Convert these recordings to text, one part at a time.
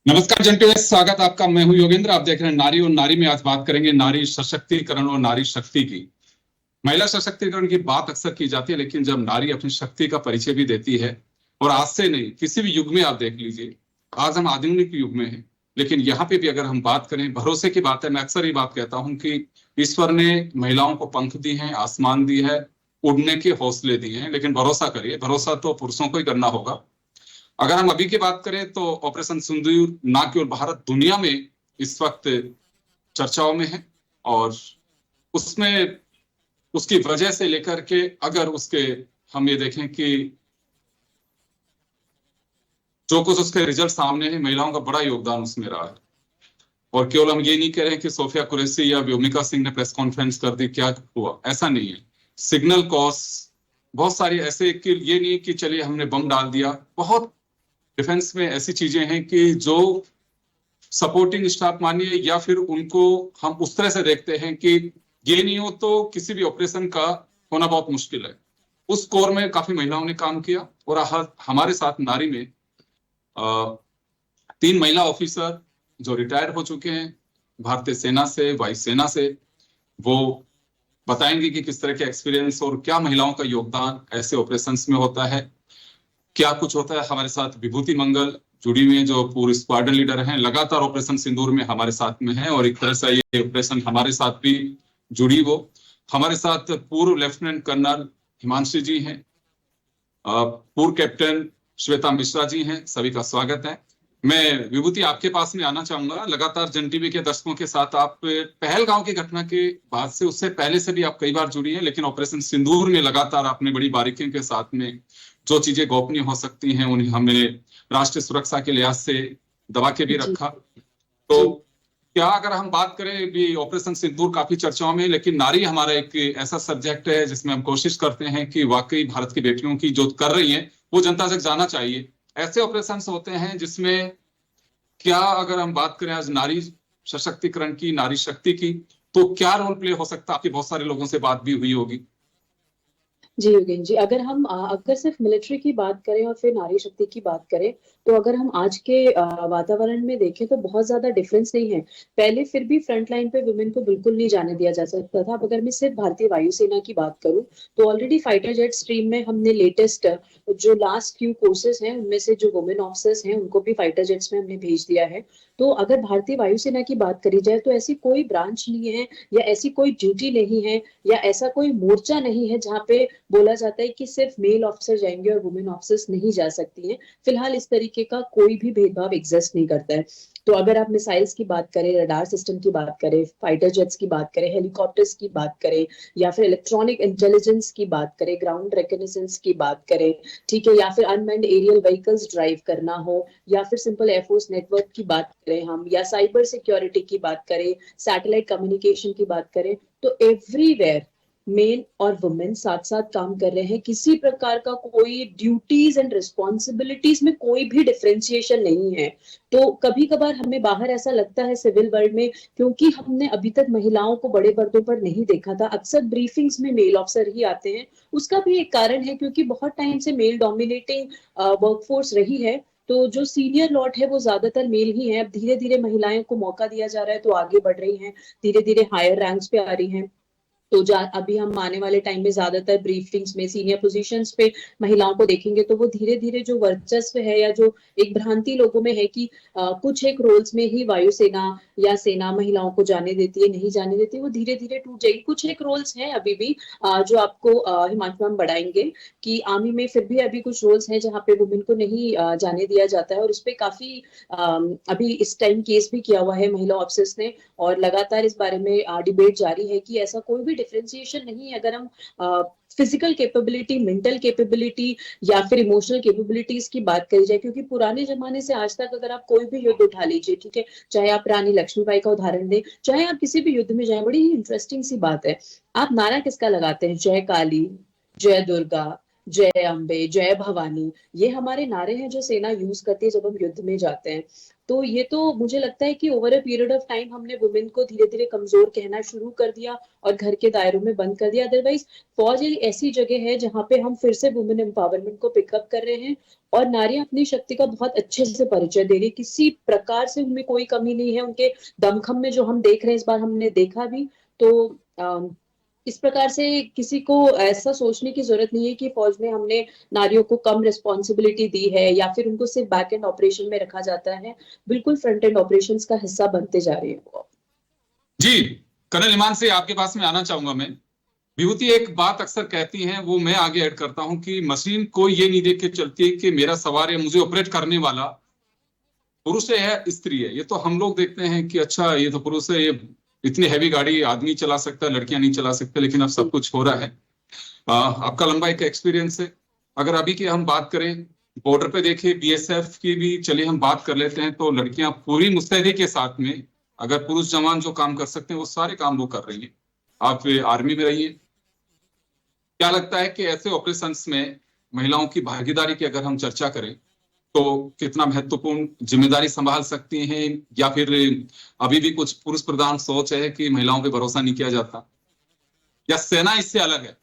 नमस्कार जंटू, स्वागत आपका। मैं हूं योगेंद्र। आप देख रहे हैं नारी और नारी में। आज बात करेंगे नारी सशक्तिकरण और नारी शक्ति की। महिला सशक्तिकरण की बात अक्सर की जाती है, लेकिन जब नारी अपनी शक्ति का परिचय भी देती है, और आज से नहीं, किसी भी युग में आप देख लीजिए, आज हम आधुनिक युग में हैं, लेकिन यहाँ पे भी अगर हम बात करें, भरोसे की बात है। मैं अक्सर ये बात कहता हूँ कि ईश्वर ने महिलाओं को पंख दिए हैं, आसमान दी है, उड़ने के हौसले दिए हैं, लेकिन भरोसा करिए, भरोसा तो पुरुषों को ही करना होगा। अगर हम अभी की बात करें तो ऑपरेशन सिंदूर ना केवल भारत, दुनिया में इस वक्त चर्चाओं में है, और उसमें उसकी वजह से लेकर के अगर उसके हम ये देखें कि जो कुछ उसके रिजल्ट सामने है, महिलाओं का बड़ा योगदान उसमें रहा है। और केवल हम ये नहीं कह रहे हैं कि सोफिया कुरैशी या व्योमिका सिंह ने प्रेस कॉन्फ्रेंस कर दी, क्या हुआ, ऐसा नहीं है। सिग्नल कॉस बहुत सारी ऐसे कि ये नहीं कि चलिए हमने बम डाल दिया। बहुत डिफेंस में ऐसी चीजें हैं कि जो सपोर्टिंग स्टाफ मानिए, या फिर उनको हम उस तरह से देखते हैं कि ये नहीं हो तो किसी भी ऑपरेशन का होना बहुत मुश्किल है। उस कोर में काफी महिलाओं ने काम किया, और हमारे साथ नारी में 3 महिला ऑफिसर जो रिटायर हो चुके हैं भारतीय सेना से, वायुसेना से, वो बताएंगे कि किस तरह के एक्सपीरियंस और क्या महिलाओं का योगदान ऐसे ऑपरेशंस में होता है, क्या कुछ होता है। हमारे साथ विभूति मंगल जुड़ी हुई है, जो पूर्व स्क्वाड्रन लीडर हैं, लगातार ऑपरेशन सिंदूर में हमारे साथ में है, और एक तरह से ये ऑपरेशन हमारे साथ भी जुड़ी। वो हमारे साथ पूर्व लेफ्टिनेंट कर्नल हिमांशु जी हैं, पूर्व कैप्टन श्वेता मिश्रा जी हैं। सभी का स्वागत है। मैं विभूति आपके पास में आना चाहूंगा। लगातार जन टीवी के दर्शकों के साथ आप पहलगांव की घटना के बाद से, उससे पहले से भी आप कई बार जुड़ी हैं, लेकिन ऑपरेशन सिंदूर में लगातार आपने बड़ी बारीकियों के साथ में जो चीजें गोपनीय हो सकती हैं उन्हें हमने राष्ट्रीय सुरक्षा के लिहाज से दबा के भी रखा। तो क्या अगर हम बात करें भी, ऑपरेशन सिंदूर काफी चर्चाओं में, लेकिन नारी हमारा एक ऐसा सब्जेक्ट है जिसमें हम कोशिश करते हैं कि वाकई भारत की बेटियों की जो कर रही हैं वो जनता तक जाना चाहिए। ऐसे ऑपरेशन होते हैं जिसमें क्या, अगर हम बात करें आज नारी सशक्तिकरण की, नारी शक्ति की, तो क्या रोल प्ले हो सकता है? आपकी बहुत सारे लोगों से बात भी हुई होगी। जी योगेन जी, अगर सिर्फ मिलिट्री की बात करें और फिर नारी शक्ति की बात करें, तो अगर हम आज के वातावरण में देखें तो बहुत ज्यादा डिफरेंस नहीं है। पहले फिर भी फ्रंट लाइन पे वुमेन को बिल्कुल नहीं जाने दिया जा सकता था। अब अगर मैं सिर्फ भारतीय वायुसेना की बात करूं तो ऑलरेडी फाइटर जेट स्ट्रीम में हमने लेटेस्ट जो लास्ट फ्यू कोर्सेज हैं उनमें से जो वुमेन ऑफिसर्स हैं उनको भी फाइटर जेट्स में हमने भेज दिया है। तो अगर भारतीय वायुसेना की बात करी जाए तो ऐसी कोई ब्रांच नहीं है या ऐसी कोई ड्यूटी नहीं है या ऐसा कोई मोर्चा नहीं है जहाँ पे बोला जाता है कि सिर्फ मेल ऑफिसर जाएंगे और वुमेन ऑफिसर्स नहीं जा सकती हैं। फिलहाल इस तरीके का कोई भी भेदभाव एग्जिस्ट नहीं करता है। तो अगर आप मिसाइल्स की बात करें, रडार सिस्टम की बात करें, फाइटर जेट्स की बात करें, हेलीकॉप्टर्स की बात करें, या फिर इलेक्ट्रॉनिक इंटेलिजेंस की बात करें, ग्राउंड रिकॉग्निजेंस की बात करें, ठीक है, या फिर अनमैन्ड एरियल व्हीकल्स ड्राइव करना हो, या फिर सिंपल एयरफोर्स नेटवर्क की बात करें हम, या साइबर सिक्योरिटी की बात करें, सैटेलाइट कम्युनिकेशन की बात करें, तो एवरीवेयर मेन और वुमेन साथ साथ काम कर रहे हैं। किसी प्रकार का कोई ड्यूटीज एंड रिस्पॉन्सिबिलिटीज में कोई भी डिफरेंशिएशन नहीं है। तो कभी कभार हमें बाहर ऐसा लगता है सिविल वर्ल्ड में, क्योंकि हमने अभी तक महिलाओं को बड़े पर्दों पर नहीं देखा था, अक्सर ब्रीफिंग्स में मेल ऑफिसर ही आते हैं। उसका भी एक कारण है क्योंकि बहुत टाइम से मेल डोमिनेटिंग वर्कफोर्स रही है, तो जो सीनियर लॉट है वो ज्यादातर मेल ही है। अब धीरे धीरे महिलाओं को मौका दिया जा रहा है तो आगे बढ़ रही हैं, धीरे धीरे हायर रैंक्स पे आ रही हैं। तो अभी हम आने वाले टाइम में ज्यादातर ब्रीफिंग्स में सीनियर पोजीशंस पे महिलाओं को देखेंगे, तो वो धीरे धीरे जो वर्चस्व है या जो एक भ्रांति लोगों में है कि कुछ एक रोल्स में ही वायुसेना या सेना महिलाओं को जाने देती है, नहीं जाने देती, वो धीरे धीरे टूट जाएगी। कुछ एक रोल्स हैं अभी भी जो आपको हिमांशु मैम बढ़ाएंगे कि आर्मी में फिर भी अभी कुछ रोल्स हैं जहाँ पे वुमेन को नहीं जाने दिया जाता है, और इस पे काफी अभी इस टाइम केस भी किया हुआ है महिला ऑफिसर्स ने, और लगातार इस बारे में डिबेट जारी है कि ऐसा कोई भी डिफरेंशिएशन नहीं है। अगर हम फिजिकल कैपेबिलिटी, मेंटल कैपेबिलिटी या फिर इमोशनल कैपेबिलिटीज की बात करी जाए, क्योंकि पुराने जमाने से आज तक अगर आप कोई भी युद्ध उठा लीजिए, ठीक है, चाहे आप रानी लक्ष्मीबाई का उदाहरण दें, चाहे आप किसी भी युद्ध में जाए, बड़ी ही इंटरेस्टिंग सी बात है, आप नारा किसका लगाते हैं? जय काली, जय दुर्गा, जय अम्बे, जय भवानी। ये हमारे नारे हैं जो सेना यूज करती है जब हम युद्ध में जाते हैं। तो ये तो मुझे लगता है कि over a period of time हमने वुमेन को धीरे धीरे कमजोर कहना शुरू कर दिया और घर के दायरों में बंद कर दिया। अदरवाइज फौज एक ऐसी जगह है जहाँ पे हम फिर से वुमेन एम्पावरमेंट को पिकअप कर रहे हैं और नारियां अपनी शक्ति का बहुत अच्छे से परिचय दे रही, किसी प्रकार से उनमें कोई कमी नहीं है। उनके दमखम में जो हम देख रहे हैं, इस बार हमने देखा भी। तो इस प्रकार से किसी को ऐसा सोचने की जरूरत नहीं है कि फौज में हमने नारियों को कम रिस्पॉन्सिबिलिटी दी है या फिर उनको सिर्फ बैक एंड ऑपरेशन में रखा जाता है। बिल्कुल फ्रंट एंड ऑपरेशंस का हिस्सा बनते जा रहे हैं वो। जी, कर्नल ईमान से आपके पास में आना चाहूंगा मैं। विभूति एक बात अक्सर कहती हैं, वो मैं आगे ऐड करता हूं कि मशीन को ये नहीं देख के चलती कि मेरा सवार है, मुझे ऑपरेट करने वाला पुरुष है या स्त्री है। ये तो हम लोग देखते हैं कि अच्छा ये तो पुरुष है, ये इतनी हैवी गाड़ी आदमी चला सकता है, लड़कियां नहीं चला सकते, लेकिन अब सब कुछ हो रहा है। आपका लंबा एक एक्सपीरियंस है। अगर अभी की हम बात करें, बॉर्डर पे देखिए बीएसएफ की भी चलिए हम बात कर लेते हैं, तो लड़कियां पूरी मुस्तैदी के साथ में, अगर पुरुष जवान जो काम कर सकते हैं वो सारे काम वो कर रही है। आप आर्मी में रहिए, क्या लगता है कि ऐसे ऑपरेशंस में महिलाओं की भागीदारी की अगर हम चर्चा करें तो कितना महत्वपूर्ण जिम्मेदारी संभाल सकती हैं, या फिर अभी भी कुछ पुरुष प्रधान सोच है कि महिलाओं पे भरोसा नहीं किया जाता, या सेना इससे अलग है?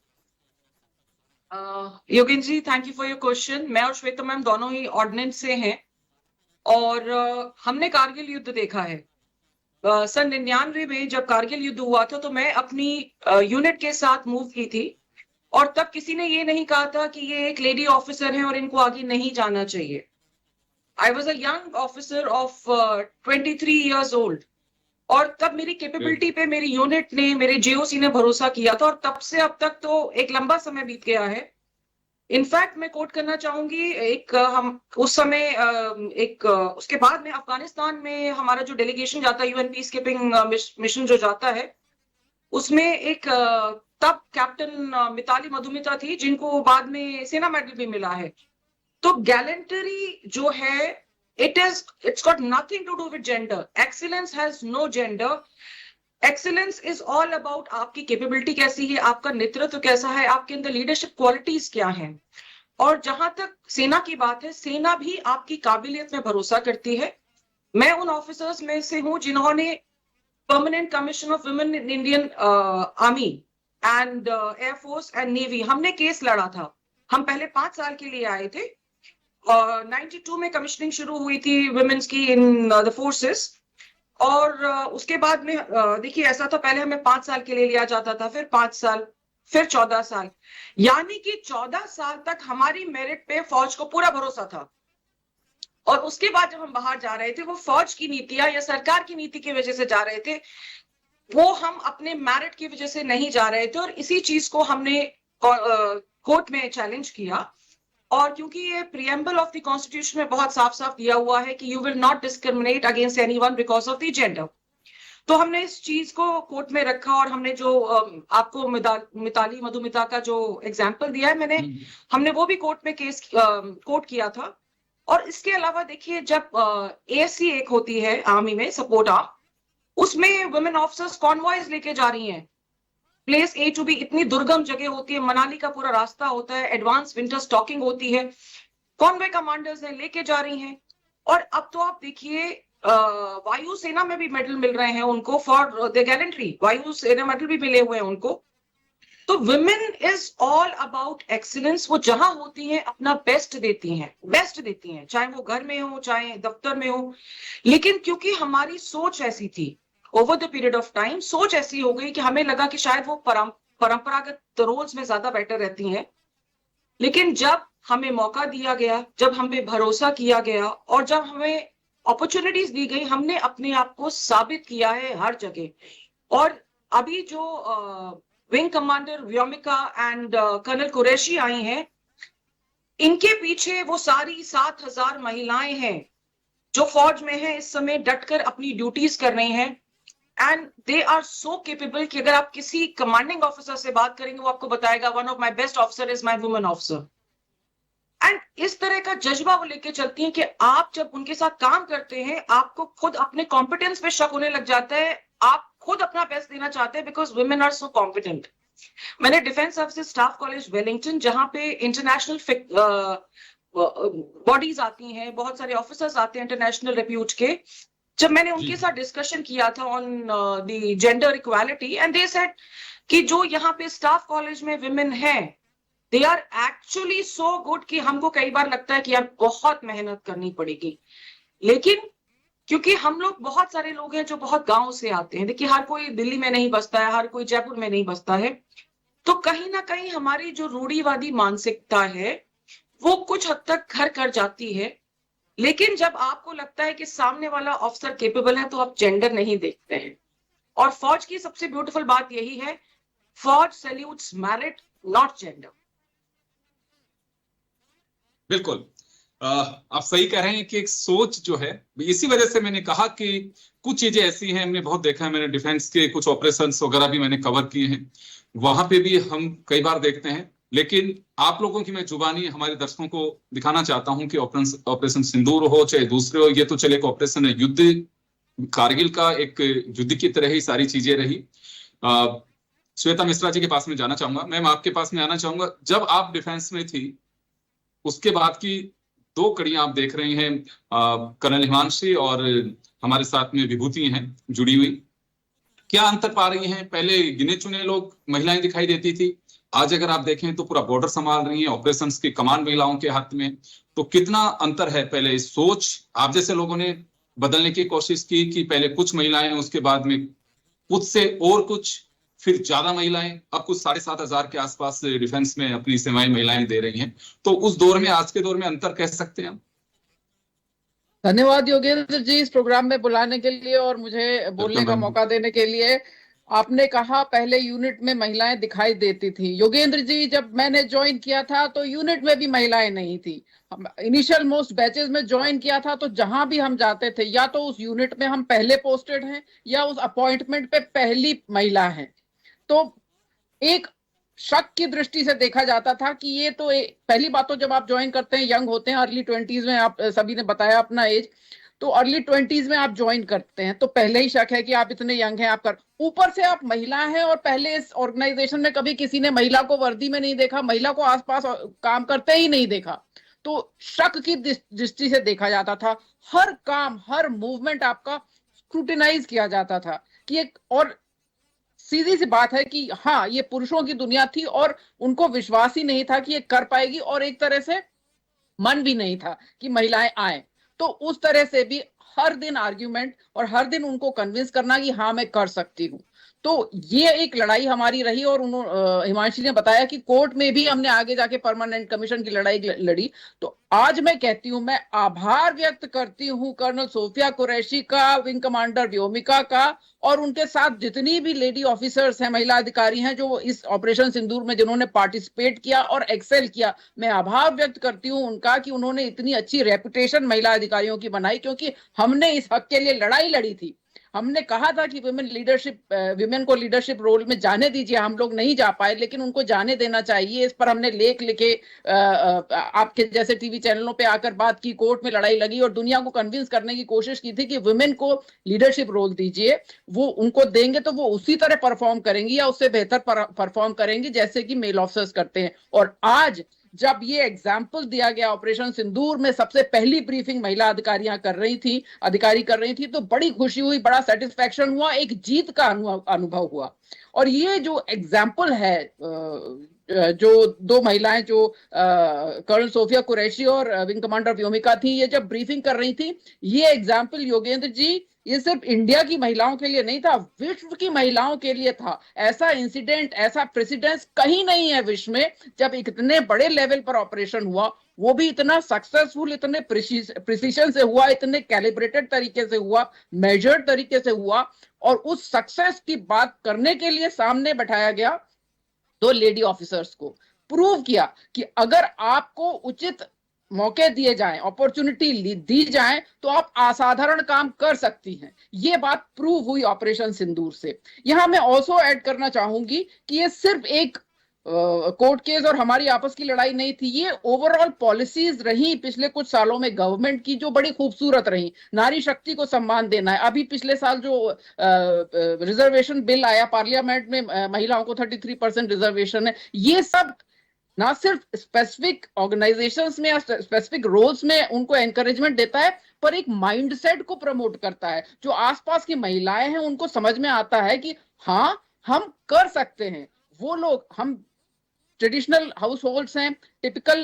Yogendra ji, thank you for your question. मैं और श्वेता मैम दोनों ही ऑर्डिनेंस से हैं और हमने कारगिल युद्ध देखा है। सन 99 में जब कारगिल युद्ध हुआ था तो मैं अपनी यूनिट के साथ मूव की थी और तब किसी ने ये नहीं कहा था कि ये एक लेडी ऑफिसर है और इनको आगे नहीं जाना चाहिए। I was a young officer of 23 years old और तब मेरी कैपेबिलिटी पे मेरी यूनिट ने, मेरे जेओसी ने भरोसा किया था और तब से अब तक तो एक लंबा समय बीत गया है। इनफैक्ट मैं कोट करना चाहूंगी, एक हम उस समय उसके बाद में अफगानिस्तान में हमारा जो डेलीगेशन जाता है, यूएन पीस कीपिंग मिशन जो जाता है, उसमें एक तब कैप्टन मिताली मधुमिता थी जिनको बाद में सेना मेडल भी मिला है। तो गैलेंटरी जो है, it's got nothing to do with gender. Excellence has no gender. Excellence is all about आपकी कैपेबिलिटी कैसी है, आपका नेतृत्व कैसा है, आपके अंदर लीडरशिप क्वालिटीज क्या हैं। और जहां तक सेना की बात है, सेना भी आपकी काबिलियत में भरोसा करती है। मैं उन ऑफिसर्स में से हूं जिन्होंने permanent commission of women in Indian army and air force and navy, हमने केस लड़ा था। हम पहले 5 साल के लिए आए थे और 92 में कमीशनिंग शुरू हुई थी वुमेन्स की इन द फोर्सेस। और उसके बाद में देखिए ऐसा था, पहले हमें 5 साल के लिए लिया जाता था, फिर 5 साल, फिर 14 साल, यानी कि 14 साल तक हमारी मेरिट पे फौज को पूरा भरोसा था। और उसके बाद जब हम बाहर जा रहे थे, वो फौज की नीतियां या सरकार की नीति की वजह से जा रहे थे, वो हम अपने मेरिट की वजह से नहीं जा रहे थे। और इसी चीज को हमने कोर्ट में चैलेंज किया। और क्योंकि ये प्रीएम्बल ऑफ द कॉन्स्टिट्यूशन में बहुत साफ साफ दिया हुआ है कि you will not discriminate against anyone because of the gender, तो हमने इस चीज को कोर्ट में रखा। और हमने जो आपको मिताली मधुमिता का जो एग्जाम्पल दिया है मैंने, हमने वो भी कोर्ट में केस कोर्ट किया था। और इसके अलावा देखिए, जब एएससी एक होती है आर्मी में, सपोर्ट आर्म, उसमें वुमेन ऑफिसर्स कॉन्वॉयज लेके जा रही हैं प्लेस ए टू बी। इतनी दुर्गम जगह होती है, मनाली का पूरा रास्ता होता है, एडवांस विंटर स्टॉकिंग होती है, कॉन्वे कमांडर्स हैं लेके जा रही हैं। और अब तो आप देखिए वायु सेना में भी मेडल मिल रहे हैं उनको फॉर द गैलेंट्री, वायु सेना मेडल भी मिले हुए हैं उनको। तो women is all about excellence. वो जहां होती हैं अपना बेस्ट देती हैं, चाहे वो घर में हो चाहे दफ्तर में हो। लेकिन क्योंकि हमारी सोच ऐसी थी, over the period of time सोच ऐसी हो गई कि हमें लगा कि शायद वो परंपरागत रोल्स में ज्यादा बेटर रहती हैं। लेकिन जब हमें मौका दिया गया, जब हमें भरोसा किया गया और जब हमें अपॉर्चुनिटीज दी गई, हमने अपने आप को साबित किया है हर जगह। और अभी जो wing commander Vyomika and colonel Qureshi आई हैं, इनके पीछे वो सारी 7000 महिलाएं हैं जो फौज में हैं इस समय, डटकर अपनी ड्यूटीज कर रही हैं। And they are so capable कि अगर आप किसी कमांडिंग ऑफिसर से बात करेंगे, वो आपको बताएगा one of my best officer is my women officer. And इस तरह का जज्बा वो लेके चलती हैं कि आप जब उनके साथ काम करते हैं, आपको खुद अपने कॉम्पिटेंस पे शक होने लग जाता है, आप खुद अपना बेस्ट देना चाहते हैं, because women are so competent. मैंने Defence Services Staff College Wellington, जहां पे इंटरनेशनल बॉडीज आती हैं, बहुत सारे ऑफिसर्स आते हैं इंटरनेशनल रेप्यूट के। जब मैंने जी। उनके साथ डिस्कशन किया था on the gender equality, and they said कि जो यहाँ पे स्टाफ कॉलेज में विमेन हैं, they are actually so good कि हमको कई बार लगता है कि यार बहुत मेहनत करनी पड़ेगी। लेकिन क्योंकि हम लोग बहुत सारे लोग हैं जो बहुत गांव से आते हैं, देखिए हर कोई दिल्ली में नहीं बसता है, हर कोई जयपुर में नहीं बसता है, तो कहीं ना कहीं हमारी जो रूढ़िवादी मानसिकता है वो कुछ हद तक घर कर जाती है। लेकिन जब आपको लगता है कि सामने वाला ऑफिसर केपेबल है तो आप जेंडर नहीं देखते हैं। और फौज की सबसे ब्यूटीफुल बात यही है, फौज सैल्यूट्स मेरिट नॉट जेंडर। बिल्कुल। आप सही कह रहे हैं कि एक सोच जो है, इसी वजह से मैंने कहा कि कुछ चीजें ऐसी हैं, हमने बहुत देखा है, मैंने डिफेंस के कुछ ऑपरेशंस वगैरह भी मैंने कवर किए हैं, वहां पे भी हम कई बार देखते हैं। लेकिन आप लोगों की मैं जुबानी हमारे दर्शकों को दिखाना चाहता हूं कि ऑपरेशन सिंदूर हो चाहे दूसरे हो, ये तो चले एक ऑपरेशन है, युद्ध कारगिल का एक युद्ध की तरह ही सारी चीजें रही। श्वेता मिश्रा जी के पास में जाना चाहूंगा। मैम, आपके पास में आना चाहूंगा, जब आप डिफेंस में थी उसके बाद की 2 कड़ियां आप देख रही हैं, कर्नल हिमांशी और हमारे साथ में विभूति हैं जुड़ी हुई, क्या अंतर पा रही हैं? पहले गिने चुने लोग महिलाएं दिखाई देती थी, आज अगर आप देखें तो पूरा बॉर्डर संभाल रही हैं, ऑपरेशंस की कमान महिलाओं के हाथ में, तो कितना अंतर है? पहले सोच आप जैसे लोगों ने बदलने की कोशिश की कि पहले कुछ महिलाएं, उसके बाद में कुछ से और कुछ, फिर ज्यादा महिलाएं, अब कुछ 7,500 के आसपास डिफेंस में अपनी सेवाएं महिलाएं दे रही हैं, तो उस दौर में आज के दौर में अंतर कह सकते हैं हम? धन्यवाद योगेंद्र जी इस प्रोग्राम में बुलाने के लिए और मुझे बोलने का मौका देने के लिए। आपने कहा पहले यूनिट में महिलाएं दिखाई देती थी। योगेंद्र जी, जब मैंने ज्वाइन किया था तो यूनिट में भी महिलाएं नहीं थी। इनिशियल मोस्ट बैचेस में ज्वाइन किया था तो जहां भी हम जाते थे, या तो उस यूनिट में हम पहले पोस्टेड हैं या उस अपॉइंटमेंट पे पहली महिला है, तो एक शक की दृष्टि से देखा जाता था कि ये तो पहली बात तो जब आप ज्वाइन करते हैं, यंग होते हैं, अर्ली 20s में, आप सभी ने बताया अपना एज, तो अर्ली 20s में आप ज्वाइन करते हैं तो पहले ही शक है कि आप इतने यंग हैं, आप कर, ऊपर से आप महिला हैं और पहले इस ऑर्गेनाइजेशन में कभी किसी ने महिला को वर्दी में नहीं देखा, महिला को आसपास काम करते ही नहीं देखा, तो शक की दृष्टि से देखा जाता था। हर काम, हर मूवमेंट आपका स्क्रूटिनाइज किया जाता था कि एक, और सीधी सी बात है कि हाँ, ये पुरुषों की दुनिया थी और उनको विश्वास ही नहीं था कि ये कर पाएगी, और एक तरह से मन भी नहीं था कि महिलाएं आए, तो उस तरह से भी हर दिन आर्ग्यूमेंट और हर दिन उनको कन्विंस करना कि हाँ मैं कर सकती हूँ। तो ये एक लड़ाई हमारी रही, और हिमांशी ने बताया कि कोर्ट में भी हमने आगे जाके परमानेंट कमीशन की लड़ाई लड़ी। तो आज मैं कहती हूँ, मैं आभार व्यक्त करती हूँ कर्नल सोफिया कुरैशी का, विंग कमांडर व्योमिका का, और उनके साथ जितनी भी लेडी ऑफिसर्स हैं, महिला अधिकारी हैं जो इस ऑपरेशन सिंदूर में जिन्होंने पार्टिसिपेट किया और एक्सेल किया, मैं आभार व्यक्त करती हूँ उनका कि उन्होंने इतनी अच्छी रेपुटेशन महिला अधिकारियों की बनाई, क्योंकि हमने इस हक के लिए लड़ाई लड़ी थी। हमने कहा था कि विमेन को लीडरशिप रोल में जाने दीजिए, हम लोग नहीं जा पाए लेकिन उनको जाने देना चाहिए। इस पर हमने लेख लिखे, आपके जैसे टीवी चैनलों पे आकर बात की, कोर्ट में लड़ाई लगी और दुनिया को कन्विंस करने की कोशिश की थी कि विमेन को लीडरशिप रोल दीजिए, वो उनको देंगे तो वो उसी तरह परफॉर्म करेंगी या उससे बेहतर परफॉर्म करेंगी जैसे कि मेल ऑफिसर्स करते हैं। और आज जब ये एग्जाम्पल दिया गया, ऑपरेशन सिंदूर में सबसे पहली ब्रीफिंग महिला अधिकारी कर रही थी, तो बड़ी खुशी हुई, बड़ा सेटिस्फैक्शन हुआ, एक जीत का अनुभव हुआ। और ये जो एग्जाम्पल है, जो 2 महिलाएं जो कर्नल सोफिया कुरैशी और विंग कमांडर व्योमिका थी, ये जब ब्रीफिंग कर रही थी, ये एग्जाम्पल योगेंद्र जी ये सिर्फ इंडिया की महिलाओं के लिए नहीं था, विश्व की महिलाओं के लिए था। ऐसा इंसिडेंट, ऐसा प्रेसिडेंस कहीं नहीं है विश्व में, जब इतने बड़े लेवल पर ऑपरेशन हुआ, वो भी इतना सक्सेसफुल, इतने प्रिसीजन से हुआ, इतने कैलिब्रेटेड तरीके से हुआ, मेजर्ड तरीके से हुआ, और उस सक्सेस की बात करने के लिए सामने बैठाया गया 2 लेडी ऑफिसर्स को, प्रूव किया कि अगर आपको उचित मौके दिए जाएं, अपॉर्चुनिटी दी जाए, तो आप असाधारण काम कर सकती हैं। ये बात प्रूव हुई ऑपरेशन सिंदूर से। यहां मैं ऑल्सो ऐड करना चाहूंगी कि ये सिर्फ एक कोर्ट केस और हमारी आपस की लड़ाई नहीं थी, ये ओवरऑल पॉलिसीज रही पिछले कुछ सालों में गवर्नमेंट की, जो बड़ी खूबसूरत रही। नारी शक्ति को सम्मान देना है, अभी पिछले साल जो रिजर्वेशन बिल आया पार्लियामेंट में, महिलाओं को 33% रिजर्वेशन है, ये सब ना सिर्फ स्पेसिफिक ऑर्गेनाइजेशंस में या स्पेसिफिक रोल्स में उनको एनकरेजमेंट देता है, पर एक माइंडसेट को प्रमोट करता है। जो आसपास की महिलाएं हैं उनको समझ में आता है कि हाँ, हम कर सकते हैं। वो लोग, हम ट्रेडिशनल हाउस होल्ड्स हैं, typical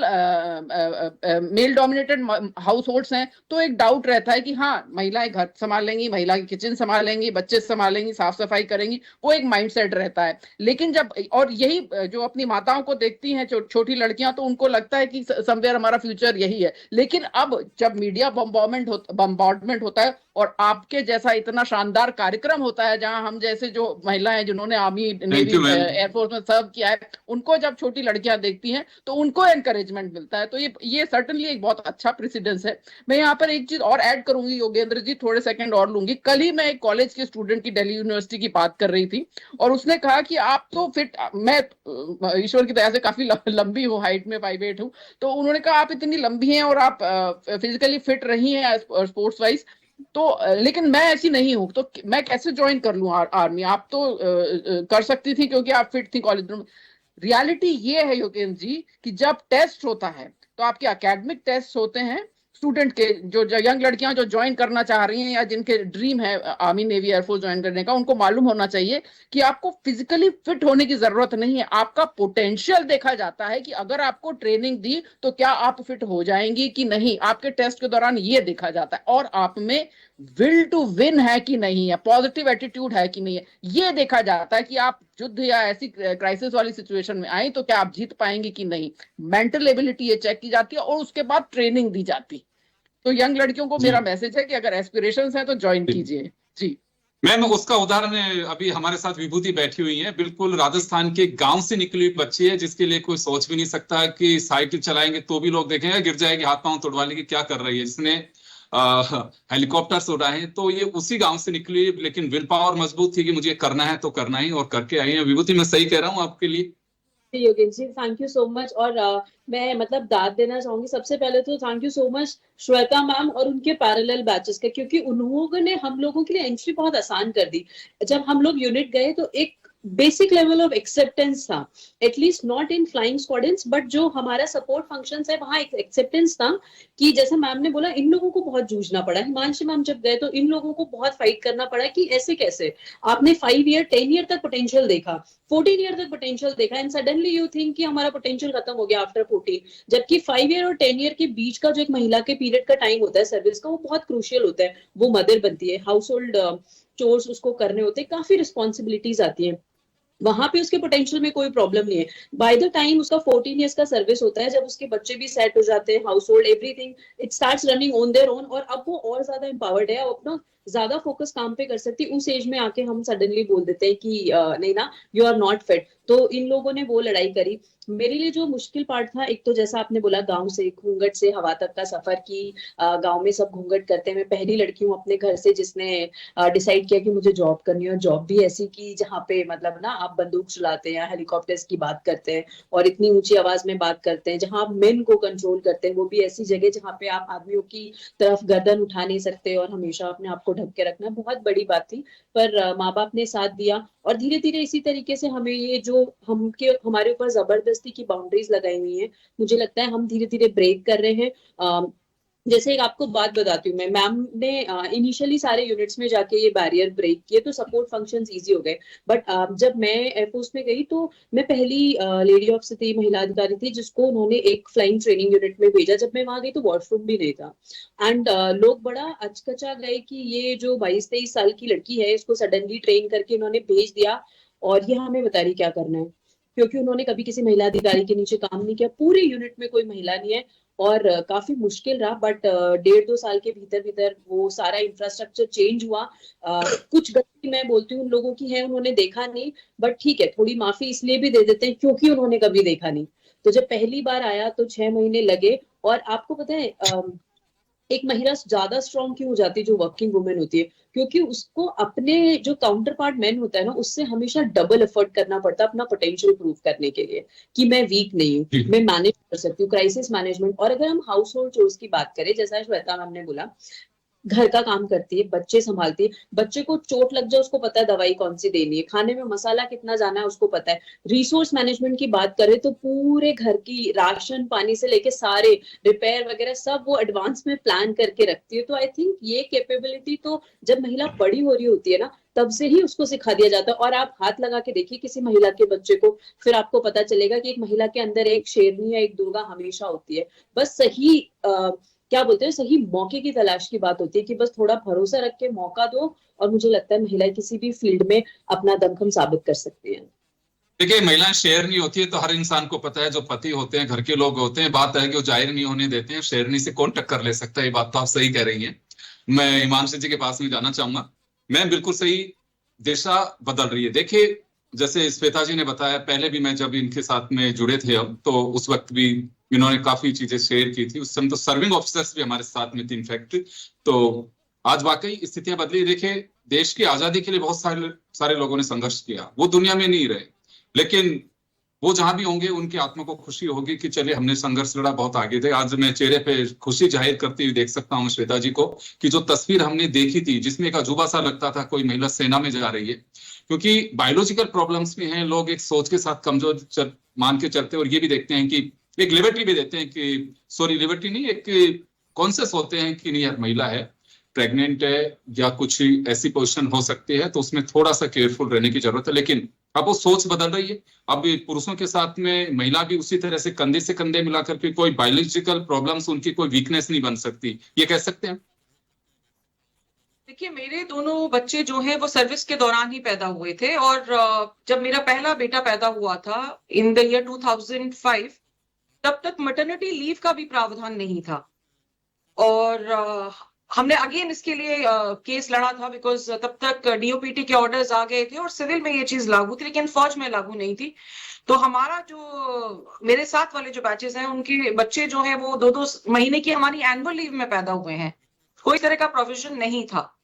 male dominated house holds हैं, तो एक डाउट रहता है कि हाँ, महिलाएं घर संभालेंगी, महिला किचन संभालेंगी, बच्चे संभालेंगी, साफ सफाई करेंगी, वो एक माइंडसेट रहता है। लेकिन जब, और यही जो अपनी माताओं को देखती हैं छोटी लड़कियां, तो उनको लगता है कि समवेयर हमारा फ्यूचर यही है। लेकिन अब जब मीडिया बम्बार्डमेंट होता है और आपके जैसा इतना शानदार कार्यक्रम होता है, जहां हम जैसे जो महिलाएं जिन्होंने आर्मी, नेवी, एयरफोर्स में सर्व किया है, उनको जब छोटी लड़कियां देखती हैं तो उनको एनकरेजमेंट मिलता है। तो ये सर्टेनली एक बहुत अच्छा प्रेसिडेंस है। मैं यहाँ पर एक चीज और ऐड करूंगी योगेंद्र जी, थोड़े सेकंड और लूंगी। कल ही मैं एक कॉलेज के स्टूडेंट की, दिल्ली यूनिवर्सिटी की बात कर रही थी, और उसने कहा कि आप तो फिट, मैं ईश्वर की दया से काफी लंबी हूँ, हाइट में 5'8" हूँ, तो उन्होंने कहा आप इतनी लंबी हैं और आप फिजिकली फिट रही हैं स्पोर्ट्स वाइज, तो लेकिन मैं ऐसी नहीं हूं, तो मैं कैसे ज्वाइन कर लूं आर्मी? आप तो कर सकती थी क्योंकि आप फिट थी कॉलेज में। रियलिटी ये है योगेंद्र जी कि जब टेस्ट होता है, तो आपके एकेडमिक टेस्ट होते हैं स्टूडेंट के, जो यंग लड़कियां जो ज्वाइन करना चाह रही हैं या जिनके ड्रीम है आर्मी, नेवी, एयरफोर्स ज्वाइन करने का, उनको मालूम होना चाहिए कि आपको फिजिकली फिट होने की जरूरत नहीं है। आपका पोटेंशियल देखा जाता है कि अगर आपको ट्रेनिंग दी तो क्या आप फिट हो जाएंगी कि नहीं। आपके टेस्ट के दौरान ये देखा जाता है, और आप में विल टू विन है कि नहीं है, पॉजिटिव एटीट्यूड है कि नहीं है, ये देखा जाता है कि आप युद्ध या ऐसी क्राइसिस वाली सिचुएशन में आई तो क्या आप जीत पाएंगे कि नहीं। मेंटल एबिलिटी ये चेक की जाती है, और उसके बाद ट्रेनिंग दी जाती। तो यंग लड़कियों को मेरा मैसेज है कि अगर एस्पिरेशंस हैं तो ज्वाइन कीजिए। जी मैम, उसका उदाहरण है, अभी हमारे साथ विभूति बैठी हुई है, बिल्कुल राजस्थान के गांव से निकली हुई बच्ची है, जिसके लिए कोई सोच भी नहीं सकता कि साइकिल चलाएंगे तो भी लोग देखेंगे गिर जाएगी, हाथ पांव तोड़वा लेगी, क्या कर रही है, जिसने हेलीकॉप्टर्स उड़ाए हैं। तो ये उसी गांव से निकली, लेकिन विल पावर मजबूत थी कि मुझे करना है तो करना ही, और करके आई है। विभूति, मैं सही कह रहा हूँ आपके लिए? Yogendra ji, thank you so much. और मैं मतलब दाद देना चाहूंगी सबसे पहले तो, thank you so much Shweta ma'am और उनके पैरेलल बैचेस का, क्योंकि उन्होंने ने हम लोगों के लिए एंट्री बहुत आसान कर दी। जब हम लोग यूनिट गए तो एक बेसिक लेवल ऑफ एक्सेप्टेंस था, at least not in flying squadrons, but जो हमारा सपोर्ट फंक्शंस है वहां एक एक्सेप्टेंस था कि जैसे मैम ने बोला, इन लोगों को बहुत जूझना पड़ा। हिमांशी मैम जब गए तो इन लोगों को बहुत फाइट करना पड़ा कि ऐसे कैसे आपने 5 ईयर 10 ईयर तक पोटेंशियल देखा, 14 ईयर तक पोटेंशियल देखा, एंड सडनली यू थिंक कि हमारा पोटेंशियल खत्म हो गया आफ्टर 14। जबकि 5 ईयर और 10 ईयर के बीच का जो एक महिला के पीरियड का टाइम होता है सर्विस का, वो बहुत क्रूशियल होता है। वो मदर बनती है, हाउस होल्ड चोर्स उसको करने होते हैं, काफी रिस्पॉन्सिबिलिटीज आती है, वहां पे उसके पोटेंशियल में कोई प्रॉब्लम नहीं है। बाय द टाइम उसका 14 इयर्स का सर्विस होता है, जब उसके बच्चे भी सेट हो जाते हैं, house hold everything it starts running on their own, और अब वो और ज्यादा एम्पावर्ड है, वो अपना ज्यादा फोकस काम पे कर सकती है। उस एज में आके हम सडनली बोल देते हैं कि नहीं ना, यू आर नॉट फिट। तो इन लोगों ने वो लड़ाई करी। मेरे लिए जो मुश्किल पार्ट था, एक तो जैसा आपने बोला, गांव से घूंघट से हवा तक का सफर की, गांव में सब घूंघट करते हैं। मैं पहली लड़की हूँ अपने घर से जिसने डिसाइड किया कि मुझे जॉब करनी है, और जॉब भी ऐसी की जहाँ पे मतलब ना आप बंदूक चलाते हैं, हेलीकॉप्टर्स की बात करते हैं और इतनी ऊंची आवाज में बात करते हैं, जहाँ आप मेन को कंट्रोल करते हैं, वो भी ऐसी जगह जहाँ पे आप आदमियों की तरफ गर्दन उठा नहीं सकते और हमेशा अपने आप को ढक के रखना, बहुत बड़ी बात थी। पर माँ बाप ने साथ दिया, और धीरे धीरे इसी तरीके से हमें ये जो हमारे ऊपर जबरदस्ती की बाउंड्रीज लगाई हुई हैं, मुझे लगता है हम धीरे धीरे ब्रेक कर रहे हैं। जैसे एक आपको बात बताती हूँ, मैं मैम ने इनिशियली सारे यूनिट्स में जाके ये बैरियर ब्रेक किए तो सपोर्ट फंक्शंस इजी हो गए। बट जब मैं एयरफोर्स में गई तो मैं पहली लेडी ऑफिसर थी, महिला अधिकारी थी, जिसको उन्होंने एक फ्लाइंग ट्रेनिंग यूनिट में भेजा। जब मैं वहां गई तो वॉशरूम भी नहीं था, एंड लोग बड़ा अचकचा गए कि ये जो 22-23 साल की लड़की है, इसको सडनली ट्रेन करके उन्होंने भेज दिया और ये हमें बता रही क्या करना है, क्योंकि उन्होंने कभी किसी महिला अधिकारी के नीचे काम नहीं किया, पूरे यूनिट में कोई महिला नहीं है। और काफी मुश्किल रहा, बट 1.5-2 साल के भीतर भीतर वो सारा इंफ्रास्ट्रक्चर चेंज हुआ। कुछ गलती मैं बोलती हूँ उन लोगों की है, उन्होंने देखा नहीं, बट ठीक है, थोड़ी माफी इसलिए भी दे देते हैं क्योंकि उन्होंने कभी देखा नहीं। तो जब पहली बार आया तो 6 महीने लगे। और आपको पता है एक महिला ज्यादा स्ट्रॉन्ग क्यों हो जाती है जो वर्किंग वुमेन होती है, क्योंकि उसको अपने जो काउंटर पार्ट मैन होता है ना, उससे हमेशा डबल एफर्ट करना पड़ता है अपना पोटेंशियल प्रूव करने के लिए कि मैं वीक नहीं हूँ, मैं मैनेज कर सकती हूँ, क्राइसिस मैनेजमेंट। और अगर हम हाउस होल्ड चोर्स की बात करें, जैसा श्वेता मैम ने बोला, घर का काम करती है, बच्चे संभालती है, बच्चे को चोट लग जाए उसको पता है दवाई कौन सी देनी है, खाने में मसाला कितना जाना है उसको पता है। रिसोर्स मैनेजमेंट की बात करें तो पूरे घर की राशन पानी से लेके सारे रिपेयर वगैरह सब वो एडवांस में प्लान करके रखती है। तो आई थिंक ये कैपेबिलिटी तो जब महिला बड़ी हो रही होती है ना, तब से ही उसको सिखा दिया जाता है। और आप हाथ लगा के देखिए किसी महिला के बच्चे को, फिर आपको पता चलेगा कि एक महिला के अंदर एक शेरनी या एक दुर्गा हमेशा होती है। बस सही क्या बोलते हैं, सही मौके की तलाश की बात होती है कि बस थोड़ा भरोसा रख के मौका दो, और मुझे लगता है महिलाएं किसी भी फील्ड में अपना दमखम साबित कर सकती हैं। देखिए, महिलाएं शेर नहीं होती है तो हर इंसान को पता है, जो पति होते हैं, घर के लोग होते हैं, बात है कि वो जाहिर नहीं होने देते हैं। शेरनी से कौन टक्कर ले सकता है, ये बात तो आप सही कह रही हैं। मैं हिमांशु जी के पास में जाना चाहूंगा। मैं बिल्कुल सही, दिशा बदल रही है। देखिए, जैसे श्वेता जी ने बताया, पहले भी मैं जब इनके साथ में जुड़े थे अब, तो उस वक्त भी इन्होंने काफी चीजें शेयर की थी। उस समय तो सर्विंग ऑफिसर्स भी हमारे साथ में थे इनफैक्ट। तो आज वाकई स्थितियां बदली। देखिए, देश की आजादी के लिए बहुत सारे लोगों ने संघर्ष किया, वो दुनिया में नहीं रहे, लेकिन वो जहां भी होंगे उनकी आत्मा को खुशी होगी कि चलिए हमने संघर्ष लड़ा, बहुत आगे थे। आज मैं चेहरे पे खुशी जाहिर करती हुई देख सकता हूँ श्वेता जी को, कि जो तस्वीर हमने देखी थी जिसमें एक अजूबा सा लगता था कोई महिला सेना में जा रही है, क्योंकि बायोलॉजिकल प्रॉब्लम्स भी हैं, लोग एक सोच के साथ कमजोर मान के चलते हैं। और ये भी देखते हैं कि एक लिबर्टी भी देते हैं कि, सॉरी लिबर्टी नहीं, एक कॉन्शियस होते हैं कि नहीं यार महिला है, प्रेग्नेंट है या कुछ ऐसी पोजीशन हो सकती है, तो उसमें थोड़ा सा केयरफुल रहने की जरूरत है। लेकिन अब वो सोच बदल रही है। अब पुरुषों के साथ में महिला भी उसी तरह से कंधे से कंधे मिलाकर के, कोई बायोलॉजिकल प्रॉब्लम्स उनकी कोई वीकनेस नहीं बन सकती, ये कह सकते हैं। देखिए, मेरे दोनों बच्चे जो हैं वो सर्विस के दौरान ही पैदा हुए थे, और जब मेरा पहला बेटा पैदा हुआ था इन द ईयर 2005, तब तक मैटरनिटी लीव का भी प्रावधान नहीं था। और हमने अगेन इसके लिए केस लड़ा था, बिकॉज तब तक डीओपीटी के ऑर्डर्स आ गए थे और सिविल में ये चीज लागू थी, लेकिन फौज में लागू नहीं थी। तो हमारा जो मेरे साथ वाले जो बैचेस हैं उनके बच्चे जो हैं वो 2-2 महीने की हमारी एनुअल लीव में पैदा हुए हैं। कोई तरह का प्रोविजन नहीं था।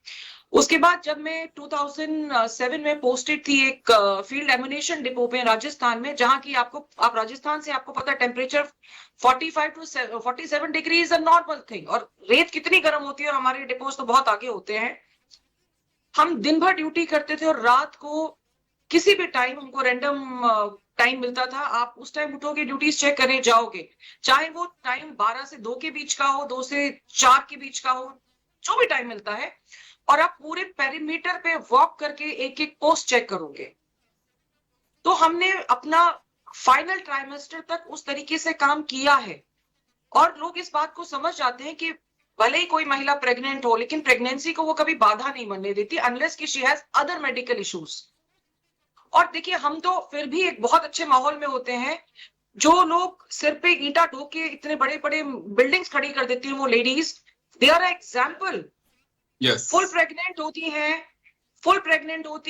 उसके बाद जब मैं 2007 में पोस्टेड थी एक फील्ड एम्युनिशन डिपो पे राजस्थान में, जहां की आप राजस्थान से आपको पता है temperature 45 to 47 degree is a normal thing, और रेत कितनी गर्म होती है, और हमारे डिपोज तो बहुत आगे होते हैं। हम दिन भर ड्यूटी करते थे और रात को किसी भी टाइम हमको रैंडम टाइम मिलता था, आप उस टाइम उठोगे, ड्यूटीज चेक करने जाओगे, चाहे वो टाइम 12 से 2 के बीच का हो, 2 से 4 के बीच का हो, जो भी टाइम मिलता है, और आप पूरे पेरीमीटर पे वॉक करके एक एक पोस्ट चेक करोगे। तो हमने अपना फाइनल ट्राइमेस्टर तक उस तरीके से काम किया है, और लोग इस बात को समझ जाते हैं कि भले ही कोई महिला प्रेग्नेंट हो, लेकिन प्रेगनेंसी को वो कभी बाधा नहीं बनने देती अनलेस कि she has other medical issues. और देखिए, हम तो फिर भी एक बहुत अच्छे माहौल में होते हैं। जो लोग सिर पे ईंटा ठोक के इतने बड़े बड़े बिल्डिंग्स खड़ी कर देती हैं, वो ladies, they are example. Yes. Full pregnant होती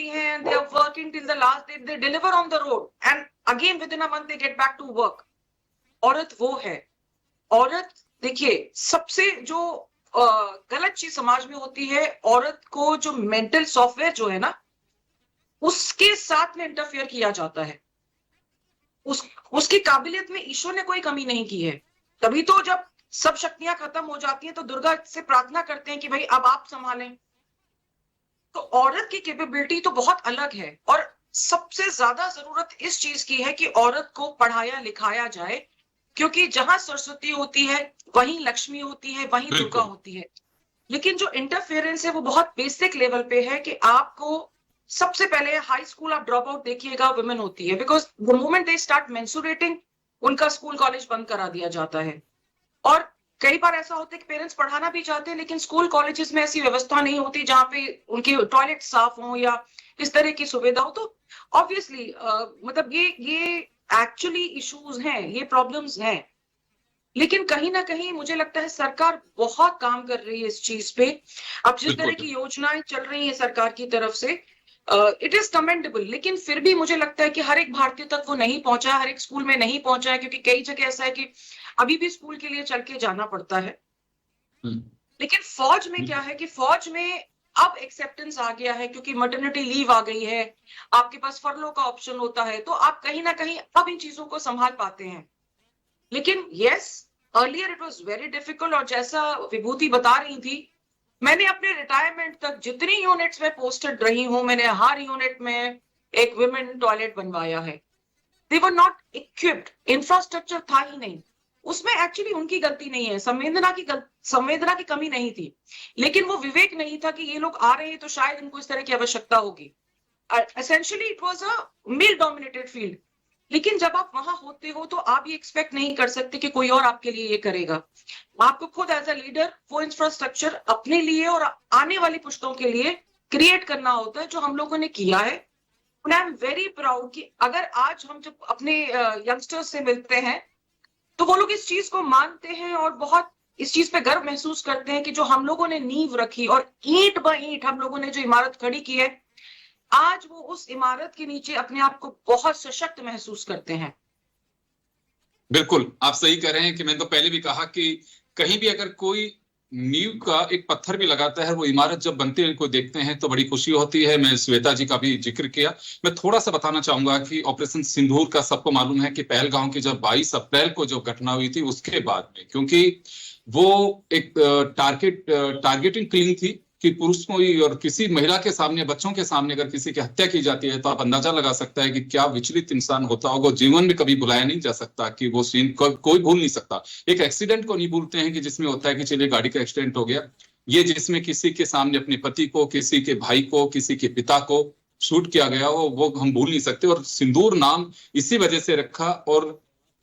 हैं, they are working till the last day, they deliver on the road and again within a month they get back to work। औरत वो है। औरत, देखिए, सबसे जो गलत चीज समाज में होती है, औरत को जो मेंटल सॉफ्टवेयर जो है ना, उसके साथ में इंटरफेयर किया जाता है। उसकी काबिलियत में ईश्वर ने कोई कमी नहीं की है। तभी तो जब सब शक्तियां खत्म हो जाती हैं तो दुर्गा से प्रार्थना करते हैं कि भाई अब आप संभालें। तो औरत की कैपेबिलिटी तो बहुत अलग है, और सबसे ज्यादा जरूरत इस चीज की है कि औरत को पढ़ाया लिखाया जाए, क्योंकि जहां सरस्वती होती है वहीं लक्ष्मी होती है, वहीं दुर्गा होती है। लेकिन जो इंटरफेरेंस है वो बहुत बेसिक लेवल पे है कि आपको सबसे पहले हाई स्कूल आप ड्रॉप आउट देखिएगा, वुमेन होती है, because the moment they start menstruating उनका स्कूल कॉलेज बंद करा दिया जाता है। और कई बार ऐसा होता है कि पेरेंट्स पढ़ाना भी चाहते हैं, लेकिन स्कूल कॉलेजेस में ऐसी व्यवस्था नहीं होती जहां पे उनके टॉयलेट साफ हो या इस तरह की सुविधा हो। तो ऑब्वियसली मतलब ये एक्चुअली इश्यूज हैं, ये प्रॉब्लम्स हैं। लेकिन कहीं ना कहीं मुझे लगता है सरकार बहुत काम कर रही है इस चीज पे। अब जिस तरह की योजनाएं चल रही है सरकार की तरफ से, इट इज कमेंडेबल, लेकिन फिर भी मुझे लगता है कि हर एक भारतीय तक वो नहीं पहुंचा है, हर एक स्कूल में नहीं पहुंचा है, क्योंकि कई जगह ऐसा है कि अभी भी स्कूल के लिए चल के जाना पड़ता है। लेकिन फौज में क्या है कि फौज में अब एक्सेप्टेंस आ गया है, क्योंकि मैटरनिटी लीव आ गई है, आपके पास फरलो का ऑप्शन होता है, तो आप कहीं ना कहीं अब इन चीजों को संभाल पाते हैं। लेकिन yes, earlier it was very difficult, और जैसा विभूति बता रही थी मैंने अपने रिटायरमेंट तक जितनी यूनिट्स में पोस्टेड रही हूं, मैंने हर यूनिट में एक वुमेन टॉयलेट बनवाया है। दे वर नॉट इक्विप्ड, इंफ्रास्ट्रक्चर था ही नहीं। उसमें एक्चुअली उनकी गलती नहीं है, संवेदना की कमी नहीं थी, लेकिन वो विवेक नहीं था कि ये लोग आ रहे हैं तो शायद इनको इस तरह की आवश्यकता होगी। Essentially it was a male dominated field. लेकिन जब आप वहां होते हो तो आप ये एक्सपेक्ट नहीं कर सकते कि कोई और आपके लिए ये करेगा। आपको खुद एज अ लीडर वो इंफ्रास्ट्रक्चर अपने लिए और आने वाली पुश्तों के लिए क्रिएट करना होता है, जो हम लोगों ने किया है। आई एम वेरी प्राउड कि अगर आज हम जब अपने यंगस्टर्स से मिलते हैं तो वो लोग इस चीज को मानते हैं और बहुत इस चीज पे गर्व महसूस करते हैं कि जो हम लोगों ने नींव रखी और ईंट ब ईंट हम लोगों ने जो इमारत खड़ी की है, आज वो उस इमारत के नीचे अपने आप को बहुत सशक्त महसूस करते हैं। बिल्कुल, आप सही कह रहे हैं कि मैंने तो पहले भी कहा कि कहीं भी अगर कोई नींव का एक पत्थर भी लगाता है, वो इमारत जब बनते हैं को देखते हैं तो बड़ी खुशी होती है। मैं श्वेता जी का भी जिक्र किया। मैं थोड़ा सा बताना चाहूंगा कि ऑपरेशन सिंदूर का सबको मालूम है कि पहलगांव की जब 22 अप्रैल को जो घटना हुई थी उसके बाद में, क्योंकि वो एक टारगेटिंग किलिंग थी कि पुरुष को और किसी महिला के सामने, बच्चों के सामने अगर किसी की हत्या की जाती है तो आप अंदाजा लगा सकता है कि क्या विचलित इंसान होता होगा। जीवन में कभी भुलाया नहीं जा सकता कि वो सीन कोई भूल नहीं सकता। एक एक्सीडेंट को नहीं भूलते हैं कि जिसमें होता है कि चलिए गाड़ी का एक्सीडेंट हो गया, ये जिसमें किसी के सामने अपने पति को, किसी के भाई को, किसी के पिता को शूट किया गया हो, वो हम भूल नहीं सकते। और सिंदूर नाम इसी वजह से रखा। और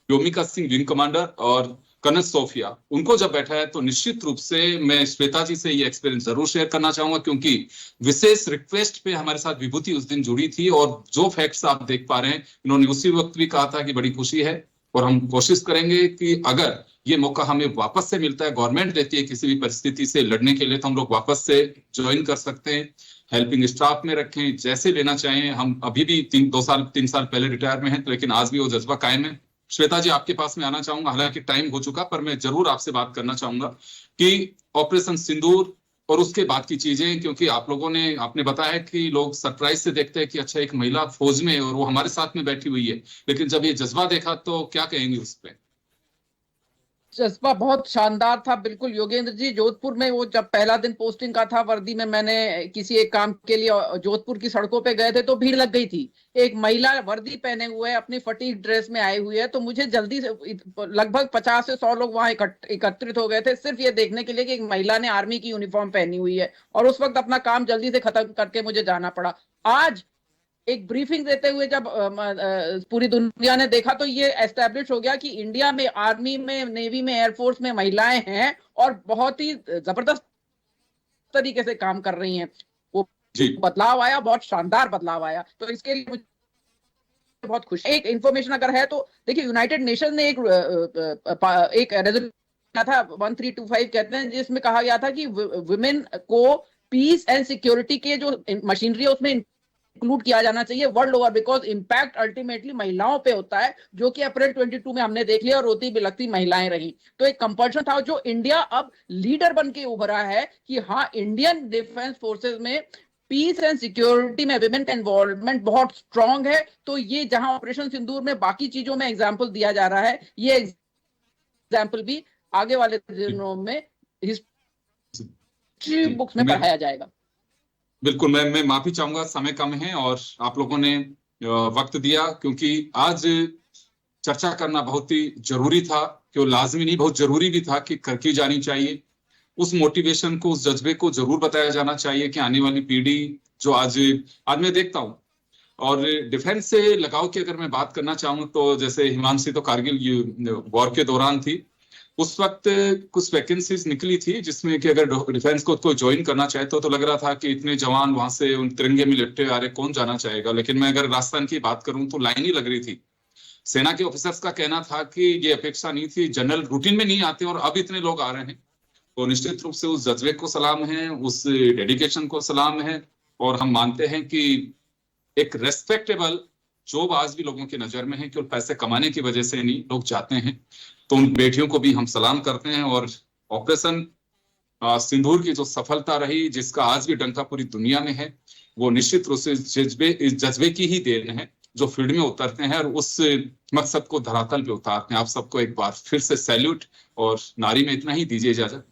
योमिका सिंह विंग कमांडर और कर्नल सोफिया, उनको जब बैठा है तो निश्चित रूप से मैं श्वेता जी से ये एक्सपीरियंस जरूर शेयर करना चाहूंगा, क्योंकि विशेष रिक्वेस्ट पे हमारे साथ विभूति उस दिन जुड़ी थी। और जो फैक्ट्स आप देख पा रहे हैं, इन्होंने उसी वक्त भी कहा था कि बड़ी खुशी है और हम कोशिश करेंगे कि अगर ये मौका हमें वापस से मिलता है, गवर्नमेंट देती है किसी भी परिस्थिति से लड़ने के लिए, तो हम लोग वापस से ज्वाइन कर सकते हैं। हेल्पिंग स्टाफ में रखें, जैसे लेना चाहें। हम अभी भी 3 साल पहले रिटायर में हैं, लेकिन आज भी वो जज्बा कायम है। श्वेता जी, आपके पास में आना चाहूंगा, हालांकि टाइम हो चुका, पर मैं जरूर आपसे बात करना चाहूंगा कि ऑपरेशन सिंदूर और उसके बाद की चीजें, क्योंकि आपने बताया कि लोग सरप्राइज से देखते हैं कि अच्छा एक महिला फौज में और वो हमारे साथ में बैठी हुई है, लेकिन जब ये जज्बा देखा तो क्या कहेंगे उस पर? जज्बा बहुत शानदार था। बिल्कुल योगेंद्र जी, जोधपुर में वो जब पहला दिन पोस्टिंग का था वर्दी में, मैंने किसी एक काम के लिए जोधपुर की सड़कों पे गए थे तो भीड़ लग गई थी। एक महिला वर्दी पहने हुए अपनी फटीक ड्रेस में आई हुई है, तो मुझे जल्दी से लगभग 50 से 100 लोग वहां एकत्रित हो गए थे सिर्फ ये देखने के लिए कि एक महिला ने आर्मी की यूनिफॉर्म पहनी हुई है। और उस वक्त अपना काम जल्दी से खत्म करके मुझे जाना पड़ा। आज एक ब्रीफिंग देते हुए जब पूरी दुनिया ने देखा तो ये एस्टेब्लिश हो गया कि इंडिया में आर्मी में, नेवी में, एयरफोर्स में महिलाएं हैं और बहुत ही जबरदस्त तरीके से काम कर रही हैं। वो बदलाव आया, बहुत शानदार बदलाव आया। तो इसके लिए मुझे बहुत खुशी। एक इंफॉर्मेशन अगर है तो देखिए, यूनाइटेड नेशन ने एक रेजोल्यूशन था 1325 कहते हैं, जिसमें कहा गया था कि वुमेन को पीस एंड सिक्योरिटी के जो मशीनरी है उसमें इंक्लूड किया जाना चाहिए world over, because impact ultimately महिलाओं पे होता है, जो कि अप्रैल 22 में हमने देख लिया और रोती बिलखती महिलाएं रही। तो एक कंपल्शन था जो इंडिया अब लीडर बन के उभरा है कि हाँ, इंडियन डिफेंस फोर्सेस में पीस एंड सिक्योरिटी में विमेन का इन्वॉल्वमेंट बहुत स्ट्रांग है। तो ये जहां ऑपरेशन सिंदूर में बाकी चीजों में एग्जाम्पल दिया जा रहा है, ये एग्जाम्पल भी आगे वाले दिनों में हिस्ट्री बुक्स में पढ़ाया जाएगा। बिल्कुल, मैं माफी चाहूंगा, समय कम है और आप लोगों ने वक्त दिया, क्योंकि आज चर्चा करना बहुत ही जरूरी था, क्यों लाजमी नहीं, बहुत जरूरी भी था कि की जानी चाहिए। उस मोटिवेशन को, उस जज्बे को जरूर बताया जाना चाहिए कि आने वाली पीढ़ी जो आज मैं देखता हूँ। और डिफेंस से लगाव की अगर मैं बात करना चाहूँ तो जैसे हिमांशी तो कारगिल वॉर के दौरान थी, उस वक्त कुछ वैकेंसीज निकली थी जिसमें कि अगर डिफेंस को कोई ज्वाइन करना चाहे तो लग रहा था कि इतने जवान वहां से उन तिरंगे में लिपटे आ रहे, कौन जाना चाहेगा। लेकिन मैं अगर राजस्थान की बात करूं तो लाइन ही लग रही थी। सेना के ऑफिसर्स का कहना था कि ये अपेक्षा नहीं थी, जनरल रूटीन में नहीं आते और अब इतने लोग आ रहे हैं। तो निश्चित रूप से उस जज्बे को सलाम है, उस डेडिकेशन को सलाम है। और हम मानते हैं कि एक रेस्पेक्टेबल जॉब आज भी लोगों की नजर में है, केवल पैसे कमाने की वजह से नहीं लोग चाहते हैं। तो उन बेटियों को भी हम सलाम करते हैं। और ऑपरेशन सिंदूर की जो सफलता रही, जिसका आज भी डंका पूरी दुनिया में है, वो निश्चित रूप से इस जज्बे की ही देन है जो फील्ड में उतरते हैं और उस मकसद को धरातल पे उतारते हैं। आप सबको एक बार फिर से सैल्यूट, और नारी में इतना ही, दीजिए इजाजत।